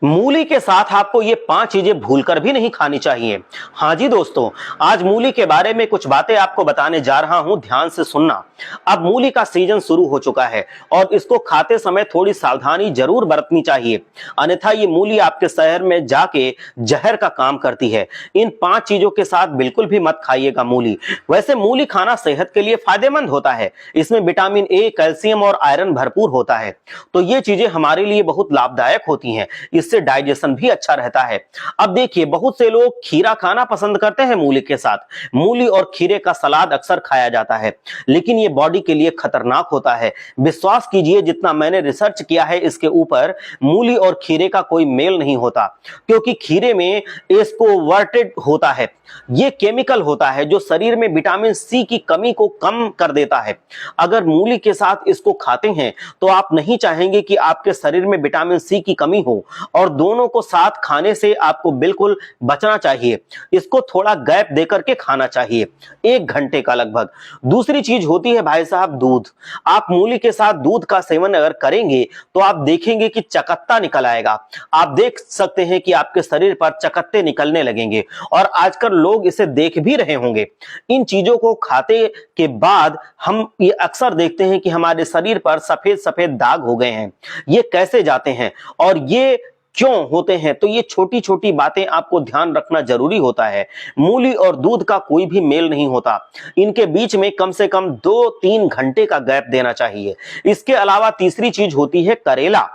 मूली के साथ आपको ये 5 चीजें भूलकर भी नहीं खानी चाहिए। हाँ जी दोस्तों, आज मूली के बारे में कुछ बातें आपको बताने जा रहा हूं, ध्यान से सुनना। अब मूली का सीजन शुरू हो चुका है और इसको खाते समय थोड़ी सावधानी जरूर बरतनी चाहिए, अन्यथा ये मूली आपके शहर में जाके जहर का काम करती है। इन 5 चीजों के साथ बिल्कुल भी मत खाइएगा मूली। वैसे मूली खाना सेहत के लिए फायदेमंद होता है, इसमें विटामिन ए, कैल्शियम और आयरन भरपूर होता है, तो ये चीजें हमारे लिए बहुत लाभदायक होती हैं। इससे डाइजेशन भी अच्छा रहता है। अब देखिए, बहुत से लोग खीरा खाना पसंद करते हैं मूली के साथ। मूली और खीरे का सलाद अक्सर खाया जाता है, लेकिन ये बॉडी के लिए खतरनाक होता है। विश्वास कीजिए, जितना मैंने रिसर्च किया है इसके ऊपर, मूली और खीरे का कोई मेल नहीं होता, क्योंकि खीरे में एस्कोवर्टेड होता है। ये केमिकल होता है जो शरीर में विटामिन सी की कमी को कम कर देता है। अगर मूली के साथ इसको खाते हैं तो आप नहीं चाहेंगे कि आपके शरीर में विटामिन सी की कमी हो, और दोनों को साथ खाने से आपको बिल्कुल बचना चाहिए। इसको थोड़ा गैप देकर के खाना चाहिए, 1 घंटे का लगभग। दूसरी चीज होती है भाई साहब, दूध। आप मूली के साथ दूध का सेवन अगर करेंगे तो आप देखेंगे कि चकत्ता निकल आएगा। आप देख सकते हैं कि आपके शरीर पर चकत्ते निकलने लगेंगे, और आजकल लोग इसे देख भी रहे होंगे। इन चीजों को खाते के बाद हम ये अक्सर देखते हैं कि हमारे शरीर पर सफेद सफेद दाग हो गए हैं। ये कैसे जाते हैं और ये क्यों होते हैं? तो ये छोटी छोटी बातें आपको ध्यान रखना जरूरी होता है। मूली और दूध का कोई भी मेल नहीं होता, इनके बीच में कम से कम 2-3 घंटे का गैप देना चाहिए। इसके अलावा तीसरी चीज होती है करेला।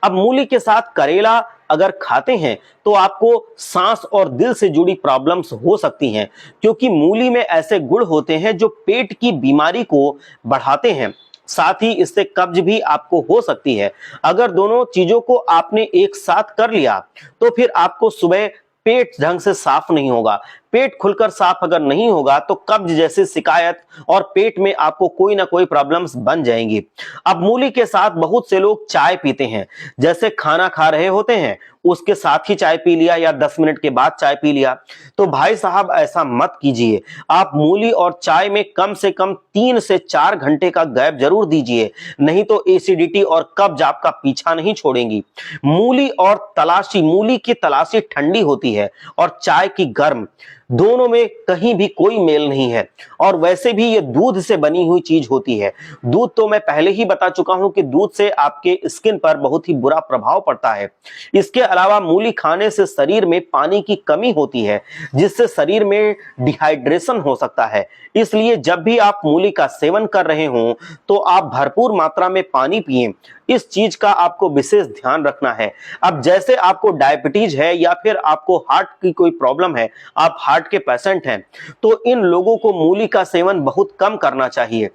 अब मूली के साथ करेला अगर खाते हैं तो आपको सांस और दिल से जुड़ी प्रॉब्लम्स हो सकती हैं, क्योंकि मूली में ऐसे गुण होते हैं जो पेट की बीमारी को बढ़ाते हैं। साथ ही इससे कब्ज भी आपको हो सकती है। अगर दोनों चीजों को आपने एक साथ कर लिया तो फिर आपको सुबह पेट ढंग से साफ नहीं होगा। पेट खुलकर साफ अगर नहीं होगा तो कब्ज जैसी शिकायत और पेट में आपको कोई ना कोई प्रॉब्लम्स बन जाएंगी। अब मूली के साथ बहुत से लोग चाय पीते हैं, जैसे खाना खा रहे होते हैं उसके साथ ही चाय पी लिया या 10 मिनट के बाद चाय पी लिया। तो भाई साहब ऐसा मत कीजिए। आप मूली और चाय में कम से कम 3 से 4 घंटे का गैप जरूर दीजिए, नहीं तो एसिडिटी और कब्ज आपका पीछा नहीं छोड़ेंगी। मूली की तलाशी ठंडी होती है और चाय की गर्म, दोनों में कहीं भी कोई मेल नहीं है। और वैसे भी ये दूध से बनी हुई चीज होती है। दूध तो मैं पहले ही बता चुका हूं कि दूध से आपके स्किन पर बहुत ही बुरा प्रभाव पड़ता है। इसके अलावा मूली खाने से शरीर में पानी की कमी होती है, जिससे शरीर में डिहाइड्रेशन हो सकता है। इसलिए जब भी आप मूली का सेवन कर रहे हो तो आप भरपूर मात्रा में पानी पिएं। इस चीज का आपको विशेष ध्यान रखना है। अब जैसे आपको डायबिटीज है या फिर आपको हार्ट की कोई प्रॉब्लम है, आप हार्ट के पेशेंट हैं, तो इन लोगों को मूली का सेवन बहुत कम करना चाहिए।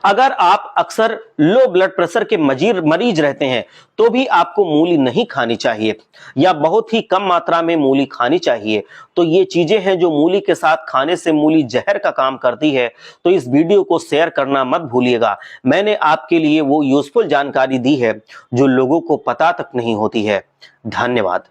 अगर आप अक्सर लो ब्लड प्रेशर के मरीज रहते हैं तो भी आपको मूली नहीं खानी चाहिए, या बहुत ही कम मात्रा में मूली खानी चाहिए। तो ये चीजें हैं जो मूली के साथ खाने से मूली जहर का काम करती है। तो इस वीडियो को शेयर करना मत भूलिएगा। मैंने आपके लिए वो यूजफुल जानकारी दी है जो लोगों को पता तक नहीं होती है। धन्यवाद।